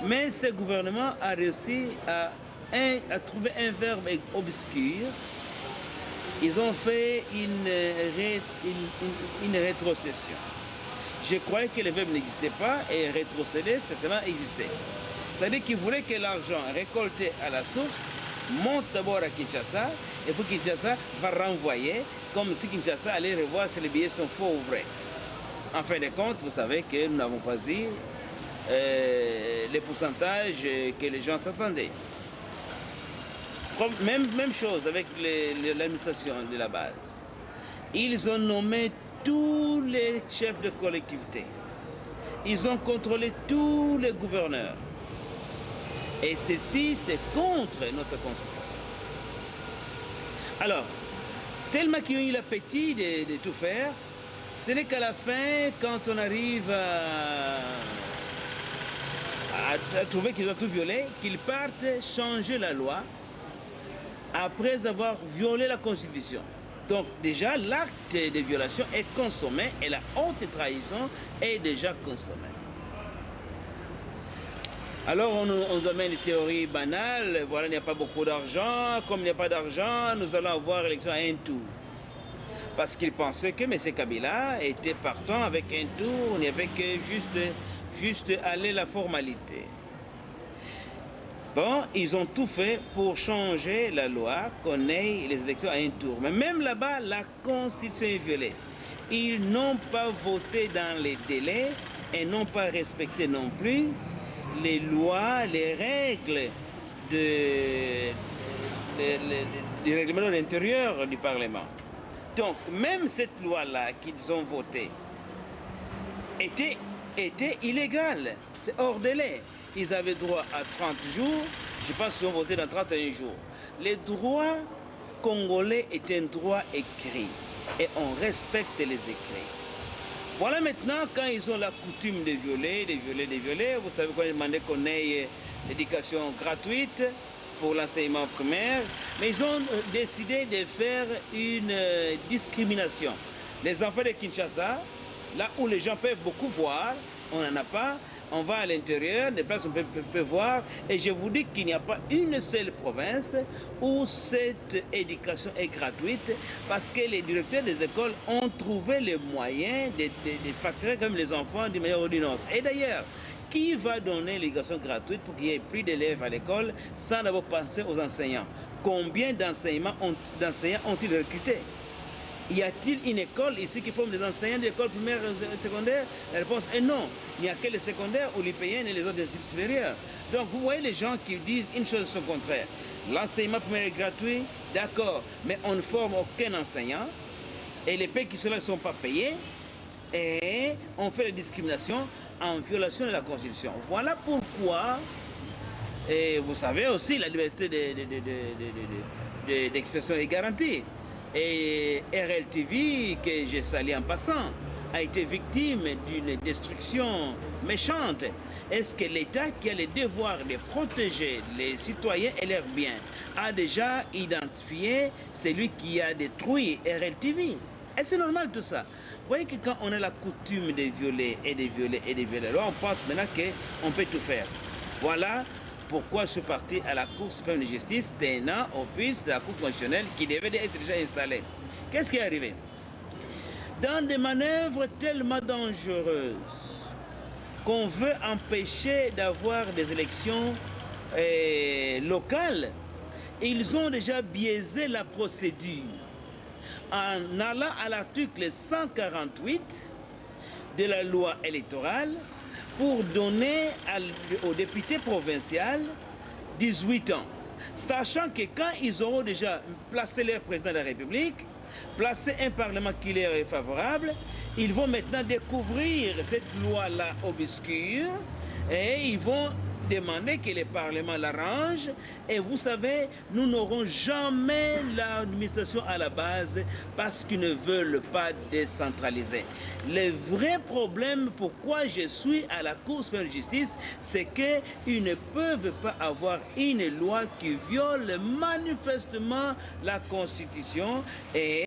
Mais ce gouvernement a réussi à trouver un verbe obscur. Ils ont fait une rétrocession. Je croyais que le verbe n'existait pas et rétrocéder, certainement existait. C'est-à-dire qu'ils voulaient que l'argent récolté à la source monte d'abord à Kinshasa et puis Kinshasa va renvoyer comme si Kinshasa allait revoir si les billets sont faux ou vrais. En fin de compte, vous savez que nous n'avons pas dit les pourcentages que les gens s'attendaient. Même chose avec l'administration de la base. Ils ont nommé tous les chefs de collectivité. Ils ont contrôlé tous les gouverneurs. Et ceci, c'est contre notre Constitution. Alors, tellement qu'ils ont eu l'appétit de tout faire, ce n'est qu'à la fin, quand on arrive à trouver qu'ils ont tout violé, qu'ils partent changer la loi après avoir violé la Constitution. Donc déjà, l'acte de violation est consommé et la haute trahison est déjà consommée. Alors on nous amène des théories banales, voilà, il n'y a pas beaucoup d'argent, comme il n'y a pas d'argent, nous allons avoir l'élection à un tour. Parce qu'ils pensaient que M. Kabila était partant avec un tour, il n'y avait que juste aller la formalité. Bon, ils ont tout fait pour changer la loi, qu'on ait les élections à un tour. Mais même là-bas, la Constitution est violée. Ils n'ont pas voté dans les délais et n'ont pas respecté non plus les lois, les règles du règlement de l'intérieur du Parlement. Donc, même cette loi-là qu'ils ont votée était illégale. C'est hors délai. Ils avaient droit à 30 jours, je pense qu'ils ont voté dans 31 jours. Les droits congolais est un droit écrit et on respecte les écrits. Voilà maintenant quand ils ont la coutume de violer, vous savez qu'on a demandé qu'on ait l'éducation gratuite pour l'enseignement primaire, mais ils ont décidé de faire une discrimination. Les enfants de Kinshasa, là où les gens peuvent beaucoup voir, on n'en a pas. On va à l'intérieur, des places où on peut voir, et je vous dis qu'il n'y a pas une seule province où cette éducation est gratuite, parce que les directeurs des écoles ont trouvé les moyens de facturer comme les enfants d'une manière ou d'une autre. Et d'ailleurs, qui va donner l'éducation gratuite pour qu'il y ait plus d'élèves à l'école sans d'abord penser aux enseignants? Combien d'enseignants ont-ils recruté? Y a-t-il une école ici qui forme des enseignants d'école primaire et secondaire? La réponse est non. Il n'y a que les secondaires ou les payens et les autres supérieurs. Donc vous voyez les gens qui disent une chose son contraire. L'enseignement primaire est gratuit, d'accord, mais on ne forme aucun enseignant et les pays qui sont là ne sont pas payés et on fait la discrimination en violation de la Constitution. Voilà pourquoi, et vous savez aussi, la liberté d'expression est garantie. Et RLTV, que j'ai sali en passant, a été victime d'une destruction méchante. Est-ce que l'État, qui a le devoir de protéger les citoyens et leurs biens, a déjà identifié celui qui a détruit RLTV? Et c'est normal tout ça. Vous voyez que quand on a la coutume de violer et de violer et de violer, alors on pense maintenant qu'on peut tout faire. Voilà pourquoi je suis parti à la Cour suprême de justice, tenant office de la Cour constitutionnelle qui devait être déjà installée. Qu'est-ce qui est arrivé? Dans des manœuvres tellement dangereuses qu'on veut empêcher d'avoir des élections locales, ils ont déjà biaisé la procédure en allant à l'article 148 de la loi électorale pour donner aux députés provinciaux 18 ans. Sachant que quand ils auront déjà placé leur président de la République, placé un parlement qui leur est favorable, ils vont maintenant découvrir cette loi-là obscure et ils vont demander que le Parlement l'arrange. Et vous savez, nous n'aurons jamais l'administration à la base parce qu'ils ne veulent pas décentraliser. Le vrai problème, pourquoi je suis à la Cour suprême de justice, c'est qu'ils ne peuvent pas avoir une loi qui viole manifestement la Constitution et